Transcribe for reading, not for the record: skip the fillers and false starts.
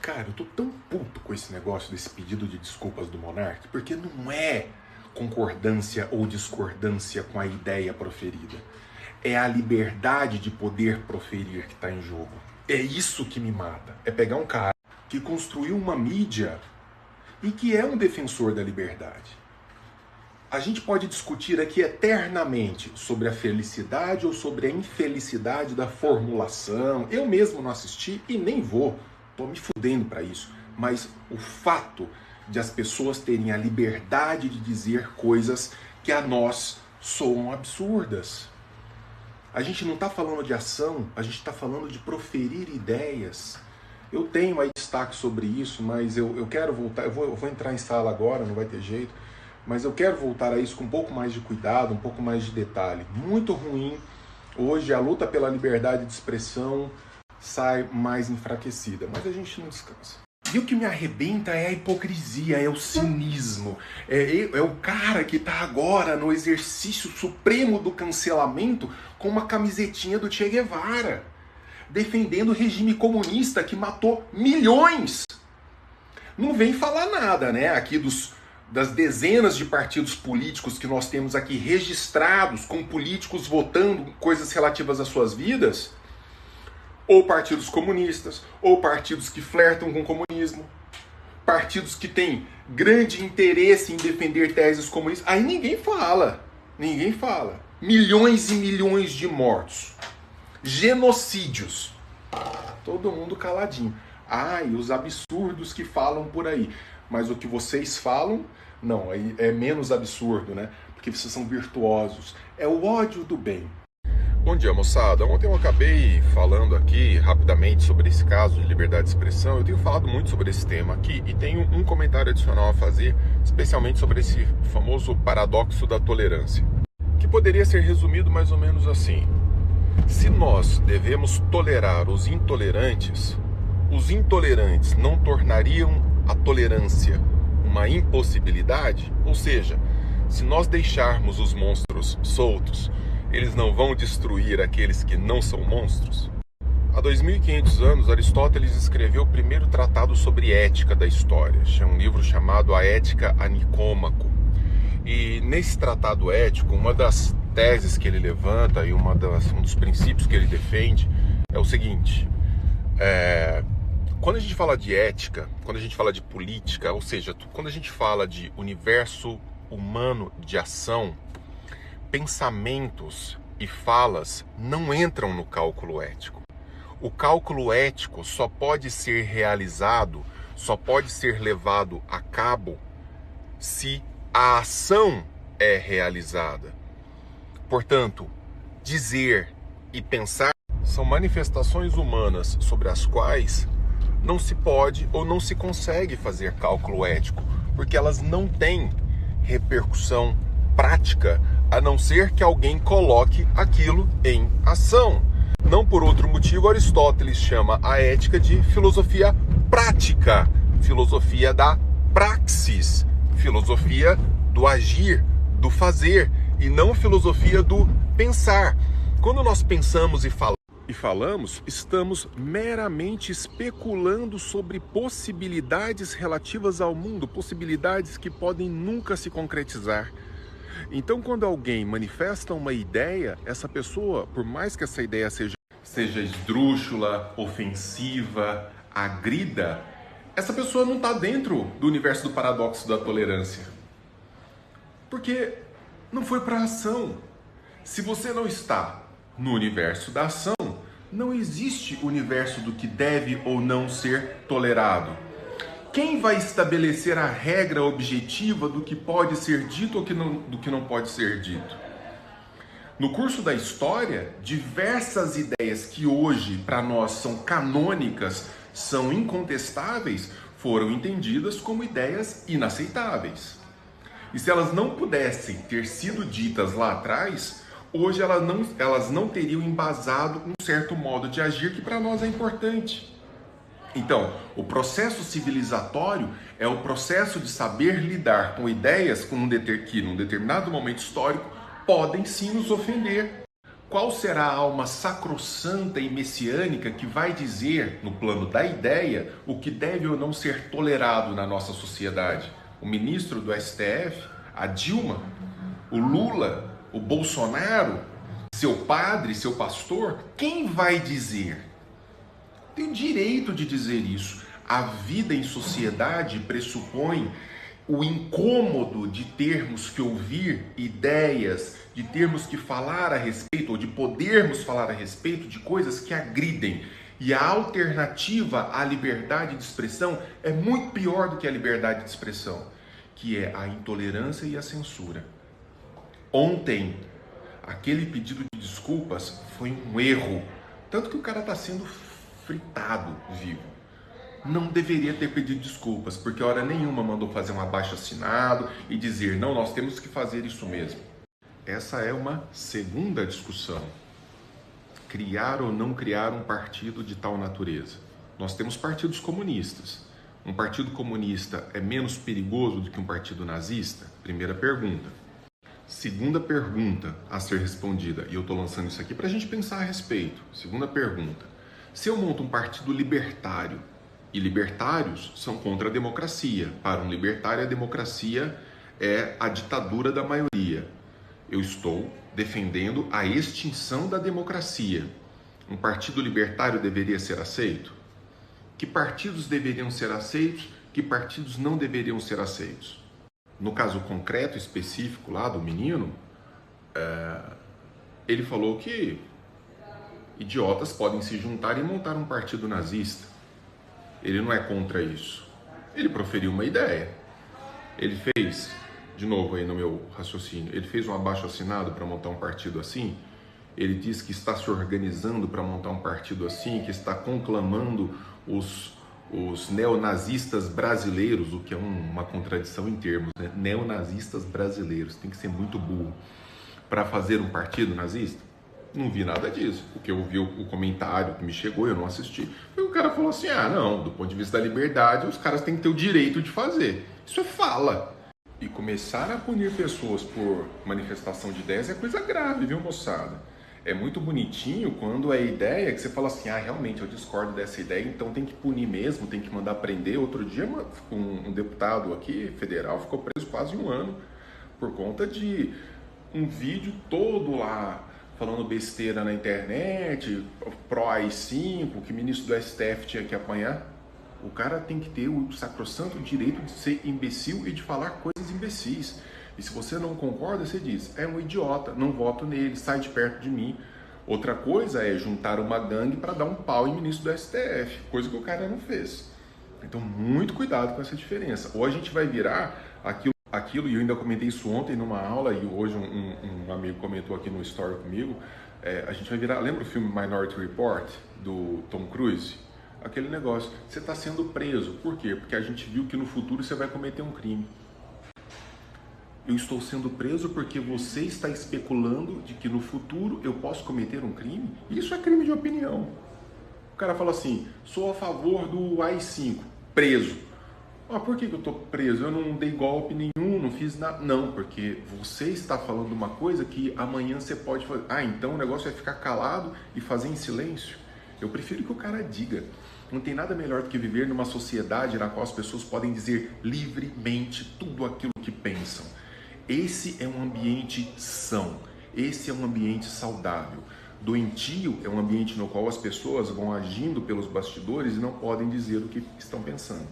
Cara, eu tô tão puto com esse negócio desse pedido de desculpas do Monark, porque não é concordância ou discordância com a ideia proferida. É a liberdade de poder proferir que está em jogo. É isso que me mata. É pegar um cara que construiu uma mídia e que é um defensor da liberdade. A gente pode discutir aqui eternamente sobre a felicidade ou sobre a infelicidade da formulação. Eu mesmo não assisti e nem vou. Tô me fudendo para isso. Mas o fato de as pessoas terem a liberdade de dizer coisas que a nós soam absurdas. A gente não está falando de ação, a gente está falando de proferir ideias. Eu tenho aí destaque sobre isso, mas eu quero voltar, eu vou entrar em sala agora, não vai ter jeito, mas eu quero voltar a isso com um pouco mais de cuidado, um pouco mais de detalhe. Muito ruim, hoje a luta pela liberdade de expressão sai mais enfraquecida, mas a gente não descansa. E o que me arrebenta é a hipocrisia, é o cinismo, é o cara que está agora no exercício supremo do cancelamento com uma camisetinha do Che Guevara, defendendo o regime comunista que matou milhões. Não vem falar nada, né, aqui das dezenas de partidos políticos que nós temos aqui registrados, com políticos votando coisas relativas às suas vidas, ou partidos comunistas, ou partidos que flertam com o comunismo, partidos que têm grande interesse em defender teses comunistas. Aí ninguém fala. Milhões e milhões de mortos. Genocídios. Todo mundo caladinho. E os absurdos que falam por aí. Mas o que vocês falam, não, aí é menos absurdo, né? Porque vocês são virtuosos. É o ódio do bem. Bom dia, moçada. Ontem eu acabei falando aqui rapidamente sobre esse caso de liberdade de expressão. Eu tenho falado muito sobre esse tema aqui e tenho um comentário adicional a fazer, especialmente sobre esse famoso paradoxo da tolerância, que poderia ser resumido mais ou menos assim: se nós devemos tolerar os intolerantes não tornariam a tolerância uma impossibilidade? Ou seja, se nós deixarmos os monstros soltos, eles não vão destruir aqueles que não são monstros? Há 2.500 anos, Aristóteles escreveu o primeiro tratado sobre ética da história. É um livro chamado A Ética a Nicômaco. E nesse tratado ético, uma das teses que ele levanta e um dos princípios que ele defende é o seguinte: quando a gente fala de ética, quando a gente fala de política, ou seja, quando a gente fala de universo humano de ação, pensamentos e falas não entram no cálculo ético. O cálculo ético só pode ser realizado, só pode ser levado a cabo se a ação é realizada. Portanto, dizer e pensar são manifestações humanas sobre as quais não se pode ou não se consegue fazer cálculo ético, porque elas não têm repercussão prática, a não ser que alguém coloque aquilo em ação. Não por outro motivo, Aristóteles chama a ética de filosofia prática, filosofia da praxis, filosofia do agir, do fazer, e não filosofia do pensar. Quando nós pensamos e falamos, estamos meramente especulando sobre possibilidades relativas ao mundo, possibilidades que podem nunca se concretizar. Então, quando alguém manifesta uma ideia, essa pessoa, por mais que essa ideia seja esdrúxula, ofensiva, agrida, essa pessoa não está dentro do universo do paradoxo da tolerância. Porque não foi para a ação. Se você não está no universo da ação, não existe universo do que deve ou não ser tolerado. Quem vai estabelecer a regra objetiva do que pode ser dito ou do que não pode ser dito? No curso da história, diversas ideias que hoje para nós são canônicas, são incontestáveis, foram entendidas como ideias inaceitáveis. E se elas não pudessem ter sido ditas lá atrás, hoje elas não teriam embasado um certo modo de agir que para nós é importante. Então, o processo civilizatório é o processo de saber lidar com ideias que num determinado momento histórico podem sim nos ofender. Qual será a alma sacrossanta e messiânica que vai dizer, no plano da ideia, o que deve ou não ser tolerado na nossa sociedade? O ministro do STF? A Dilma? O Lula? O Bolsonaro? Seu padre? Seu pastor? Quem vai dizer? Tem o direito de dizer isso. A vida em sociedade pressupõe o incômodo de termos que ouvir ideias, de termos que falar a respeito, ou de podermos falar a respeito de coisas que agridem. E a alternativa à liberdade de expressão é muito pior do que a liberdade de expressão, que é a intolerância e a censura. Ontem, aquele pedido de desculpas foi um erro, tanto que o cara está sendo fritado vivo. Não deveria ter pedido desculpas, porque hora nenhuma mandou fazer um abaixo-assinado e dizer, não, nós temos que fazer isso mesmo. Essa é uma segunda discussão. Criar ou não criar um partido de tal natureza. Nós temos partidos comunistas. Um partido comunista é menos perigoso do que um partido nazista? Primeira pergunta. Segunda pergunta a ser respondida, e eu estou lançando isso aqui para a gente pensar a respeito. Segunda pergunta. Se eu monto um partido libertário, e libertários são contra a democracia. Para um libertário, a democracia é a ditadura da maioria. Eu estou defendendo a extinção da democracia. Um partido libertário deveria ser aceito? Que partidos deveriam ser aceitos? Que partidos não deveriam ser aceitos? No caso concreto, específico lá do menino, ele falou que idiotas podem se juntar e montar um partido nazista. Ele não é contra isso. Ele proferiu uma ideia. Ele fez, de novo aí no meu raciocínio, ele fez um abaixo-assinado para montar um partido assim. Ele diz que está se organizando para montar um partido assim, que está conclamando os neonazistas brasileiros, o que é uma contradição em termos, né? Neonazistas brasileiros, tem que ser muito burro para fazer um partido nazista. Não vi nada disso. O que eu vi, o comentário que me chegou, eu não assisti. E o cara falou assim, não, do ponto de vista da liberdade, os caras têm que ter o direito de fazer. Isso é fala. E começar a punir pessoas por manifestação de ideias é coisa grave, viu, moçada? É muito bonitinho quando a ideia é que você fala assim, realmente, eu discordo dessa ideia, então tem que punir mesmo, tem que mandar prender. Outro dia, um deputado aqui, federal, ficou preso quase 1 ano por conta de um vídeo todo lá, falando besteira na internet, pró-AI-5, que o ministro do STF tinha que apanhar. O cara tem que ter o sacrossanto direito de ser imbecil e de falar coisas imbecis. E se você não concorda, você diz, é um idiota, não voto nele, sai de perto de mim. Outra coisa é juntar uma gangue para dar um pau em ministro do STF, coisa que o cara não fez. Então, muito cuidado com essa diferença. Ou a gente vai virar aquilo, e eu ainda comentei isso ontem numa aula, e hoje um amigo comentou aqui no story comigo, a gente vai virar, lembra o filme Minority Report, do Tom Cruise? Aquele negócio, você está sendo preso, por quê? Porque a gente viu que no futuro você vai cometer um crime. Eu estou sendo preso porque você está especulando de que no futuro eu posso cometer um crime? Isso é crime de opinião. O cara fala assim, sou a favor do AI-5, preso. Por que eu estou preso? Eu não dei golpe nenhum, não fiz nada. Não, porque você está falando uma coisa que amanhã você pode fazer. Então o negócio é ficar calado e fazer em silêncio. Eu prefiro que o cara diga. Não tem nada melhor do que viver numa sociedade na qual as pessoas podem dizer livremente tudo aquilo que pensam. Esse é um ambiente são, esse é um ambiente saudável. Doentio é um ambiente no qual as pessoas vão agindo pelos bastidores e não podem dizer o que estão pensando.